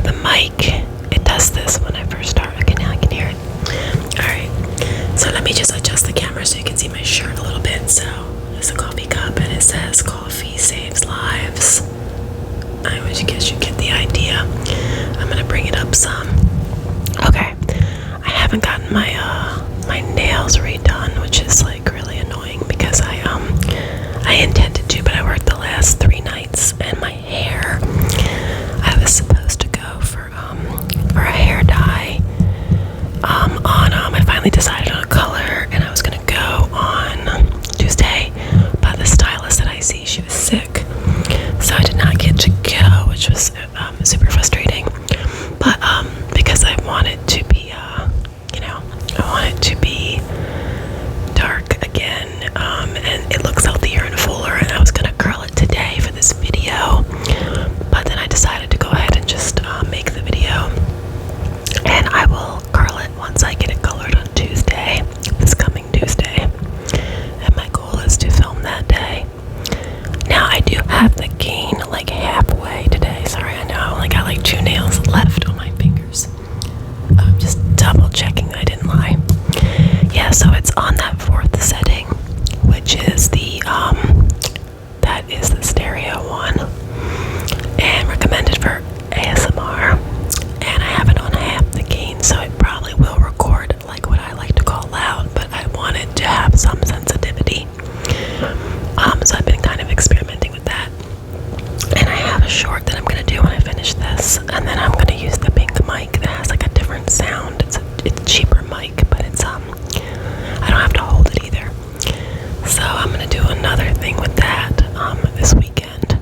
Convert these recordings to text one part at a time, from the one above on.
the mic, it does this when I first start. Okay, now I can hear it. Alright, so let me just adjust the camera so you can see my shirt a little bit. So there's a coffee cup and it says coffee saves lives. I guess you get the idea. I'm gonna bring it up some. Okay, I haven't gotten my nails redone, which is like really annoying because I intended to, but I worked the last 3 nights, and my hair, I was supposed to go for a hair dye I finally decided on a color, and I was gonna go on Tuesday, but the stylist that I see, she was sick, so I did not get to go, which was super frustrating. But because I wanted to be I wanted to be dark again, and it looks healthier and fuller, and I was gonna curl it today for this video, but then I decided to go ahead and just make the video, and I will curl it once I get it colored on Tuesday, this coming Tuesday, and my goal is to film that day. Now I do have the gain like halfway today. Sorry, I know I only got like 2 nails left on my fingers. I'm just double checking I didn't lie. Yeah, so it's on that 4th setting, which is that is the stereo one, and recommended for ASMR, and I have it on half the gain, so it probably will record like what I like to call loud, but I wanted to have some sensitivity. So I've been kind of experimenting with that, and I have a short that I'm going to do when I finish this, and then I'm going to use the pink mic that has like a different sound. It's a cheaper mic, but it's I don't have to hold it either. So I'm going to do another thing with that this weekend,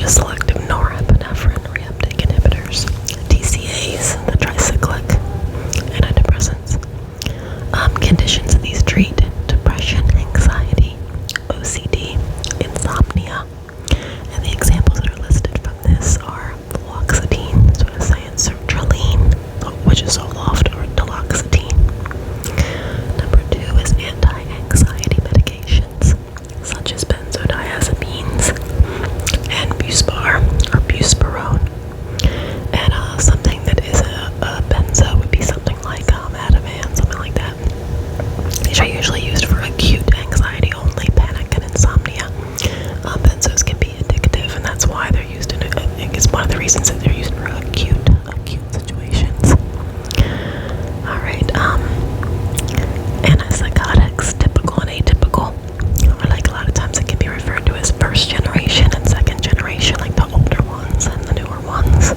the selective norepinephrine reuptake inhibitors, TCAs, the tricyclic antidepressants. Conditions that these treat: depression, anxiety, OCD, insomnia. And the examples that are listed from this are fluoxetine, that's what I was saying, sertraline, which is Zoloft, or duloxetine. Number 2 is anti-anxiety medications, such as benzodiazepines and Buspar or Buspirone. And something that is a benzo would be something like Ativan, something like that. These are usually used for acute anxiety only, panic, and insomnia. Benzos can be addictive, and that's why they're used in it's one of the reasons that they're used for acute situations. Alright, antipsychotics, typical and atypical. Or like a lot of times it can be referred to as first generation and second generation, like the older ones and the newer ones.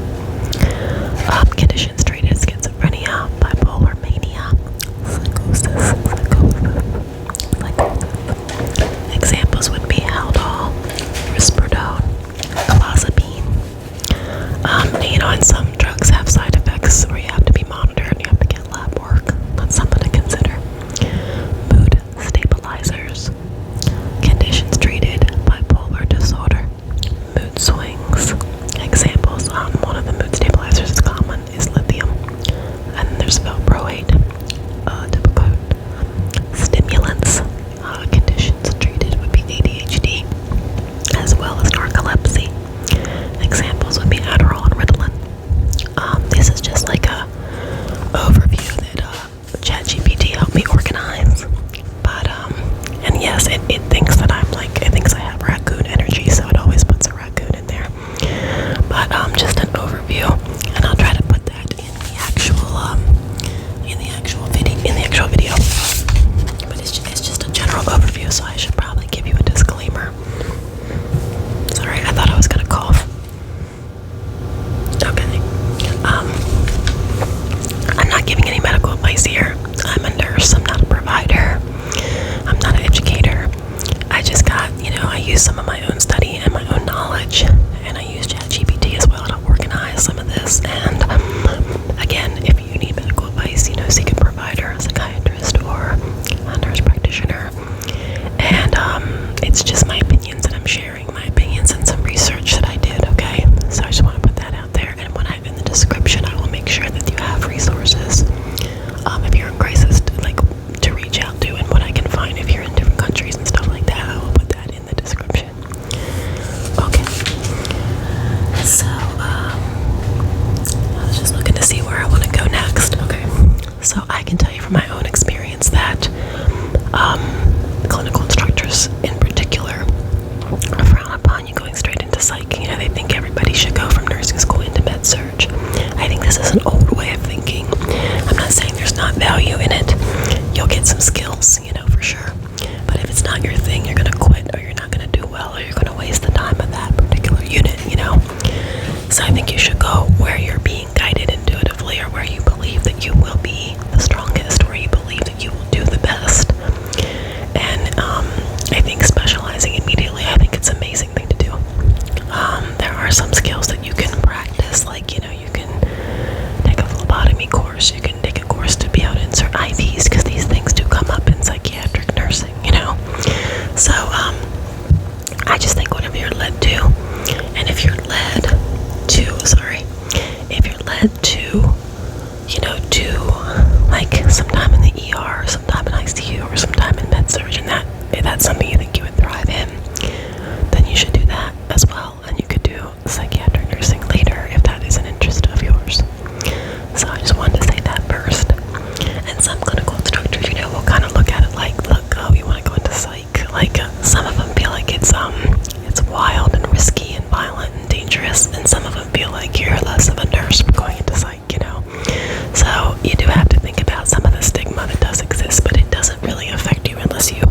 Conditions treated: schizophrenia, bipolar mania, psychosis. Examples would be Haldol, Risperidone, clozapine. And some drugs have side effects where you have to be monitored and you have to get lab work. That's something to consider. Mood stabilizers. Conditions treated: bipolar disorder, mood swings. Examples: one of the mood stabilizers that's common is lithium, and there's valproate, typical stimulants. Conditions treated would be ADHD as well as narcolepsy. Examples would be Adderall and Ritalin. This is just like a overview that chatgpt helped me organize. But and yes, it thinks that it thinks I have raccoon energy, so it always puts a raccoon in there. But just an overview, and I'll try to put that in the actual video. But it's just a general overview, so I should probably give you a disclaimer. Sorry, I thought I was gonna cough. Okay. I'm not giving any medical advice here. I'm a nurse. I'm not a provider. I'm not an educator. I just got, I use some of my own study and my own knowledge, and I use ChatGPT as well to organize some of this. And again, if you need medical advice, seek a provider, a psychiatrist, or a nurse practitioner. And it's just my opinions that I'm sharing, my opinions and some research that I did, okay? So I just want to put that out there. And in the description, I will make sure that you have resources. If you're in crisis, to reach out to, and what I can find if you're in different countries and stuff like that, I will put that in the description. Okay. So, I was just looking to see where I want to go next. Okay. So I can tell you from my own experience that clinical instructors in particular frown upon you going straight into psych. They think everybody should go from nursing school into med surg. I think this is an old way of thinking. I'm not saying there's not value in it. You'll get some skills, for sure. But if it's not your thing, you're going to quit, or you're not going to do well, or you're going to waste the time of that particular unit, So I think you should go where you're being guided intuitively, or where you believe that you will be the strongest, where you believe that you will do the best. And I think specializing immediately, I think it's an amazing thing to do. There are some skills that you can practice, like, you can take a phlebotomy course, you can take a course to be able to insert IVs, because these things do come up in psychiatric nursing, So, I just think whatever you're led to, and if you're led to, sometime in the ER, or sometime in ICU, or sometime in med surg, and if that's something you think you would thrive in, then you should do that as well. And you could do psychiatric nursing later if that is an interest of yours. So I just wanted to say that first. And some clinical instructors, will kind of look at it like, you want to go into psych. Some of them feel like it's wild and risky and violent and dangerous, and some of them feel like you're less of a nurse for going into psych, So you do have to think about some of the stigma that does exist, but it doesn't really affect you unless you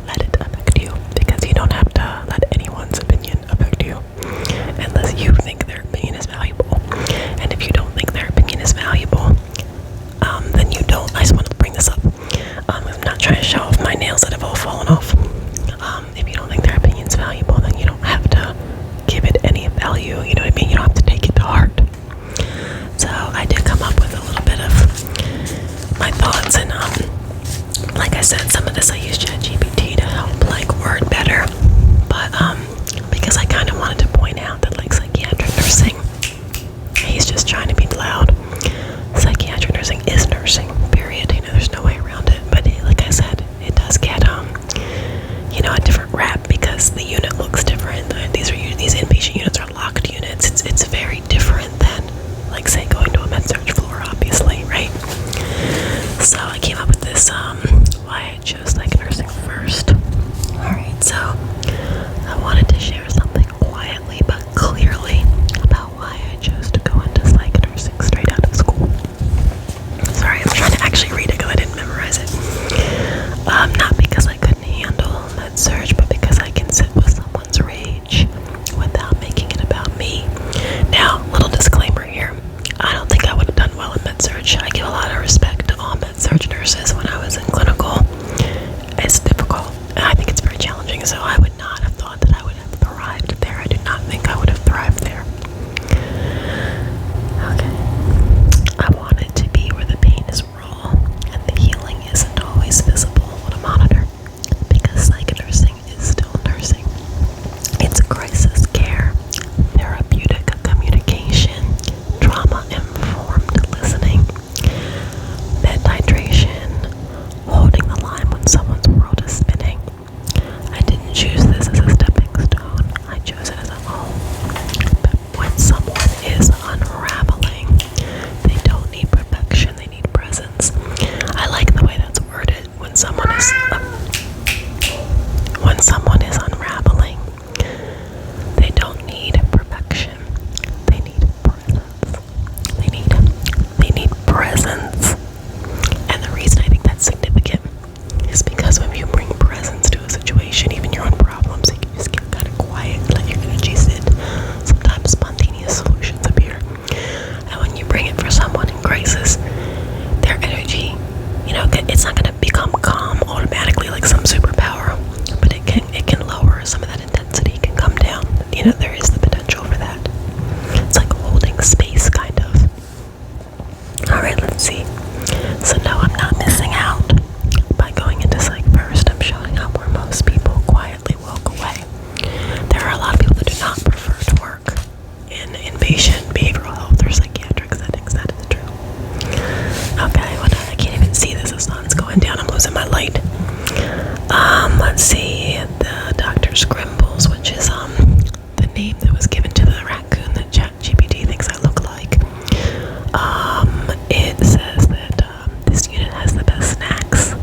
let it affect you, because you don't have to let anyone's opinion affect you unless you think their opinion is valuable. And if you don't think their opinion is valuable, then you don't. I just want to bring this up. I'm not trying to show off my nails that have all fallen off. If you don't think their opinion's valuable, then you don't have to give it any crisis care, therapeutic communication, trauma-informed listening, bed titration, holding the line when someone's world is spinning. I didn't choose this as a stepping stone. I chose it as a home. But when someone is unraveling, they don't need perfection, they need presence. I like the way that's worded. When someone is unraveling, they don't need perfection. They need presence. They need presence. And the reason I think that's significant is because when you bring presence to a situation, even your own problems, you can just get kind of quiet, let your energy sit. Sometimes spontaneous solutions appear. And when you bring it for someone in crisis, their energy, it's not going to become calm automatically like some superpower, but it can lower some of that intensity, can come down. There is the potential for that. It's like holding space, kind of. Alright, let's see. So no, I'm not missing out by going into psych first. I'm showing up where most people quietly walk away. There are a lot of people that do not prefer to work in inpatient behavioral health or psychiatric settings. That is true. Okay, well, I can't even see this. The sun's going down. I'm losing my light. Let's see. The Dr. Scrimbles, which is the name that was given to the raccoon that ChatGPT thinks I look like. It says that this unit has the best snacks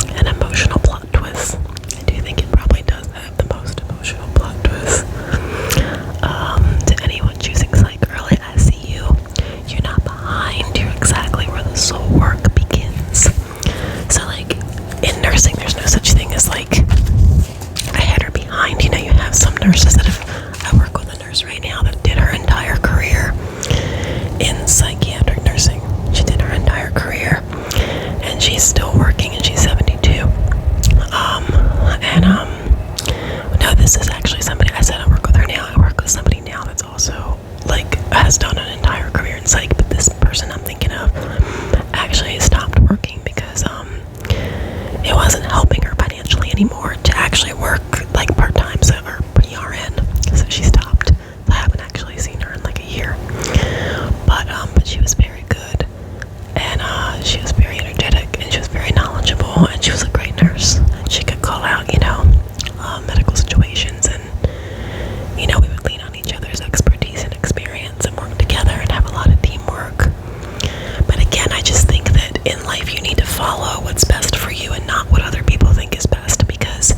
and emotional plot twists. I do think it probably does have the most emotional plot twists. To anyone choosing psych early ICU, you're not behind. You're exactly where the soul work begins. So, like, in nursing, there's no such thing as like ahead or behind. You have some nurses that I work with a nurse right now that did her entire career in psychiatric nursing. She did her entire career, and she's still working, and she's 72. No, this is actually somebody. I said I work with her now. I work with somebody now that's also like has done an entire career in psych. But this person I'm thinking of actually stopped working because it wasn't helping her financially anymore to actually work like part-time, or PRN. So she stopped. I haven't actually seen her in like a year. But she was very good, and she was very energetic, and she was very knowledgeable, and she was a great nurse. She could call out, medical situations, and we would lean on each other's expertise and experience and work together and have a lot of teamwork. But again, I just think that in life you need to follow what's best for you and not what other people think is best, because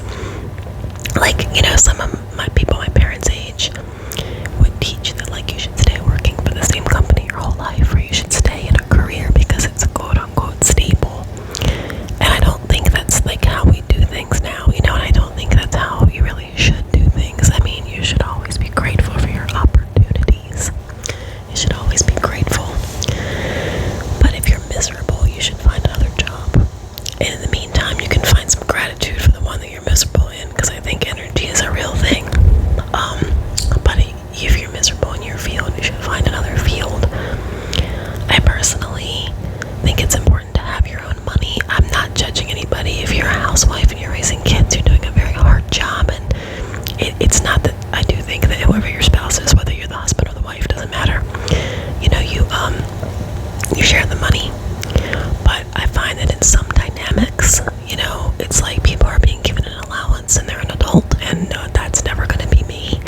some of my people my parents' age would teach that you should stay working for the same company your whole life, or you should stay in a career because it's quote unquote stable. And I don't think that's how we do things now, and I don't think that's how you really should do things. I mean, you should always be grateful for your opportunities. You should always be grateful. But if you're miserable, you should find another job. And in the meantime, you can find some gratitude for the one that you're miserable in, because I think energy is a real thing. But if you're miserable in your field, you should find another field. I personally think it's important to have your own money. I'm not judging anybody. If you're a housewife and you're raising kids, you're doing a very hard job, and it's not that. I do think that whoever your spouse is, whether you're the husband or the wife, doesn't matter. You share the money. But I find that in some dynamics, it's like people are being given an allowance and they're an adult, and that's never going to be me.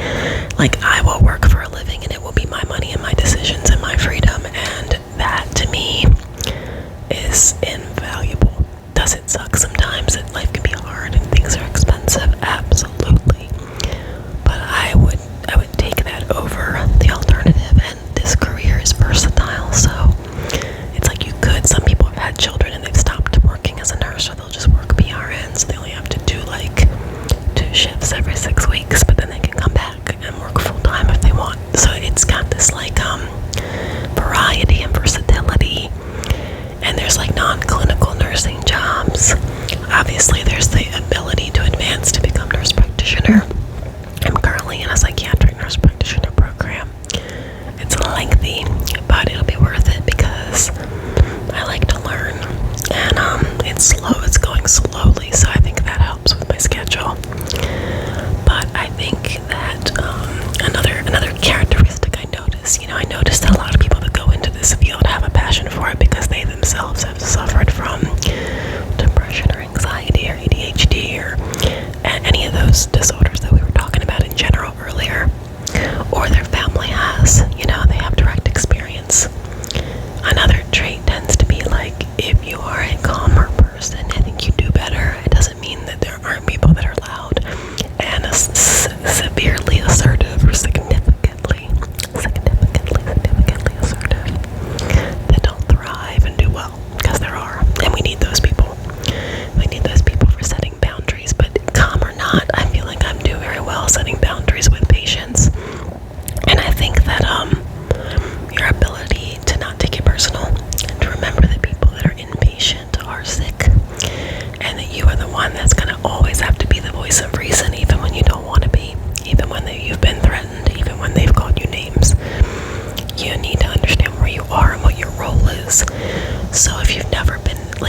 I will work for a living, and it will be my money and my decisions and my freedom, and that to me is invaluable. Does it suck sometimes that life can be hard and things are expensive? Absolutely. But I would take that over the alternative, and this career is versatile, so it's like some people have had children and they've stopped working as a nurse, or they'll just work PRN, so they only have to do 2 shifts every 6 weeks, but then they can come back and work full time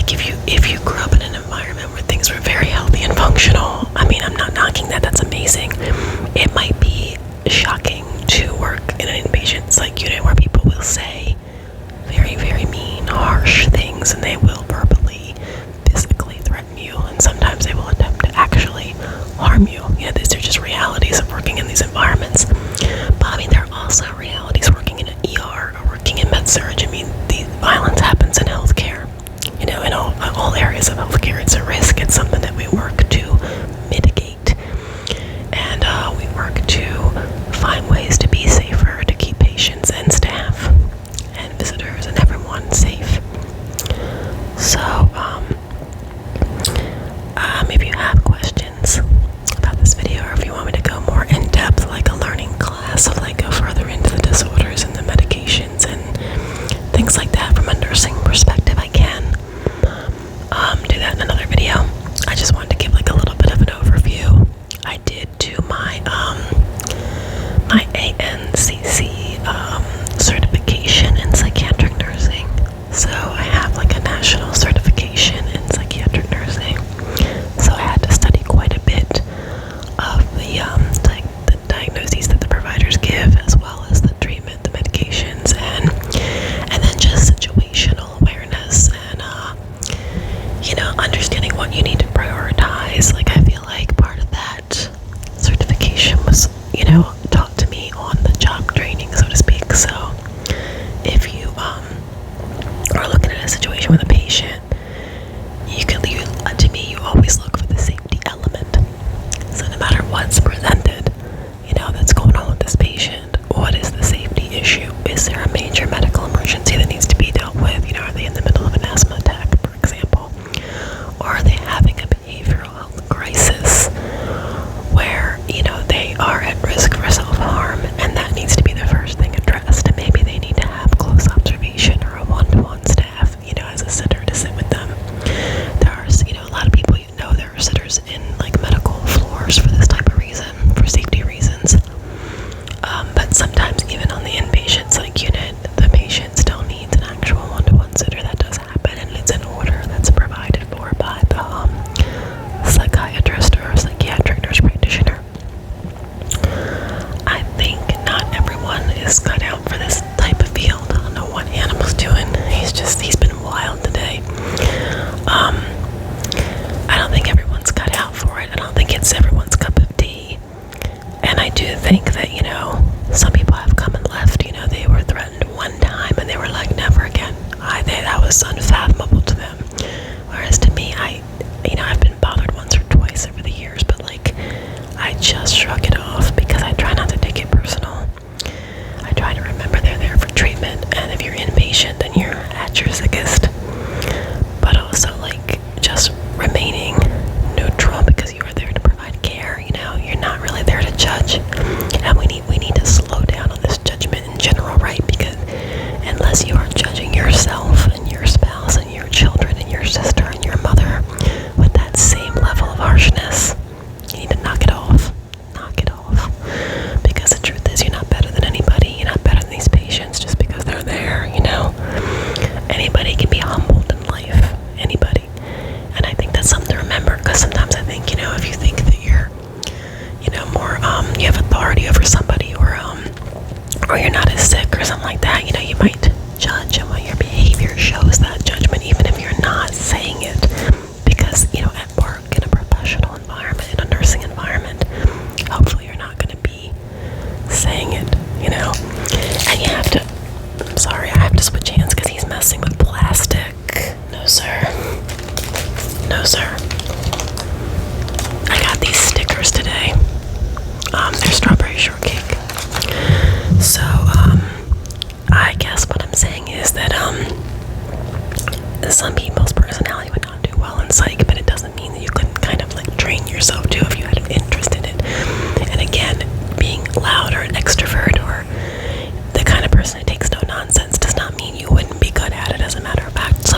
like if you grew up in an environment where things were very healthy and functional, I mean, I'm not knocking that, that's amazing. It might be shocking to work in an inpatient psych unit where people will say very, very mean, harsh things, and they will verbally, physically threaten you, and sometimes they will attempt to actually harm you. You know, these are just realities of working in these environments. But I mean, there are also realities working in an ER or working in med-surg. I mean, the violence happens in healthcare. You know, in all areas of healthcare, it's a risk. It's something that we work to mitigate, and we work to find ways to be safer, to keep patients and staff and visitors and everyone safe. So, if you have questions about this video, or if you want me to go more in depth, like a learning class, of like go further into the disorders and the medications and things like that from a nursing perspective, I can do that in another video. I just wanted to give like a little bit of an overview. I did do my my ANCC certification in psychiatric nursing. So I have like a national certification in psychiatric nursing. So I had to study quite a bit of the diagnoses that the providers give, as well as the treatment, the medications, and then just situational awareness and you know, understanding what you need to prioritize. Like, I feel like part of that certification was, you know, taught to me on the job training, so to speak. So if you are looking at a situation with a patient, to me, you always look for the safety element. So no matter what's presented, you know, that's going on with this patient, what is the safety issue? Is there a major medical emergency that needs to be dealt with? You know, are they in the middle of an asthma attack, for example? Or are they having a behavioral health crisis where, you know, they are at risk for self-harm, and that needs to be the first thing addressed? And maybe they need to have close observation or a one-to-one staff, you know, as a sitter to sit with them. There are, you know, a lot of people, you know, there are sitters in like medical floors for this type of reason, for safety reasons. But sometimes even on the inpatient psych unit, the patient still needs an actual one-to-one sitter. That does happen, and it's an order that's provided for by the psychiatrist or psychiatric nurse practitioner. I think not everyone is cut out for this type of field. I don't know what Animal's doing. He's been wild today. I don't think everyone's cut out for it. I don't think it's everyone's cup of tea. And I do think that, you know, some people have come and left. You know, they were threatened one time and they were like, never again. That was unfathomable to them. Whereas to me, I've been bothered once or twice over the years, but like, I just shrug it off because I try not to take it personal. I try to remember they're there for treatment, and if you're inpatient, then you're at your sickest. But also, like, just remaining neutral because you are there to provide care. You know, you're not really there to judge, and we need to slow down on this judgment in general, right? Because unless you are judging yourself and your spouse and your children and your sister and your mother with that same level of harshness, you need to knock it off. Knock it off. Because the truth is, you're not better than anybody. You're not better than these patients just because they're there, you know. Anybody can be humbled in life. Anybody. And I think that's something to remember, because sometimes I think, you know, if you think that you're, you know, more, you have authority over somebody, or you're not as sick or something like that, you know, you might judge, and what your behavior shows that judgment, even if you're not saying it. Because, you know, at work, in a professional environment, in a nursing environment, hopefully you're not going to be saying it, you know. And you have to, I'm sorry, I have to switch hands because he's messing with plastic. No, sir. No, sir. I got these stickers today. They're strawberry shortcake. So, I guess what I'm saying is that, some people's personality would not do well in psych, but it doesn't mean that you couldn't kind of like train yourself to if you had an interest in it. And again, being loud or an extrovert or the kind of person who takes no nonsense does not mean you wouldn't be good at it. As a matter of fact, some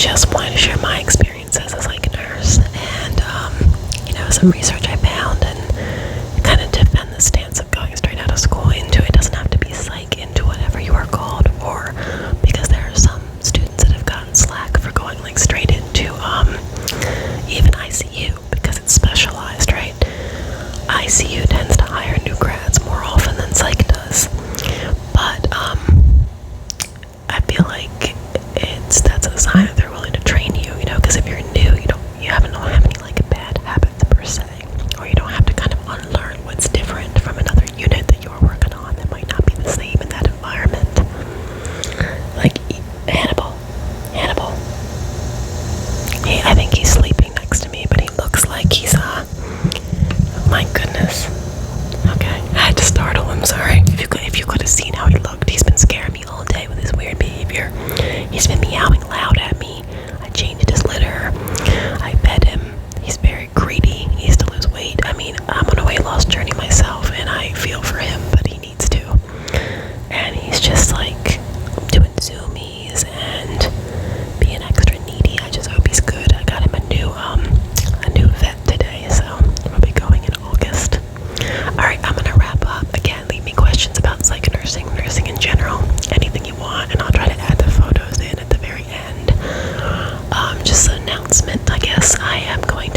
just wanted to share my experiences as like a nurse and, some research I found and kind of defend the stance of going straight out of school into it. Doesn't have to be psych, into whatever you are called for, because there are some students that have gotten slack for going like straight into even ICU because it's specialized, right? ICU tends to hire new grads more often than psych does, but I feel like that's a sign that they're willing to train you, because if you're new, you don't have any like bad habits per se, or you don't have to kind of unlearn what's different from another unit that you're working on that might not be the same in that environment. Like Hannibal. I think he's sleeping next to me, but he looks like he's my goodness. Okay, I had to startle him. Sorry. If you could have seen how he looked, he's been scaring me all day with his weird behavior. He's been meowing loud at me. I changed his litter. I fed him. He's very greedy. He needs to lose weight. I mean, I'm on a weight loss journey myself, and I feel for him, but he needs to. And he's just like doing zoomies and being extra needy. I just hope he's good. I got him a new vet today, so we'll be going in August. Alright, I'm gonna wrap up. Again, leave me questions about psych nursing in general, anything you want, and I'll try to add the photos in at the very end. Just an announcement, I guess. I am going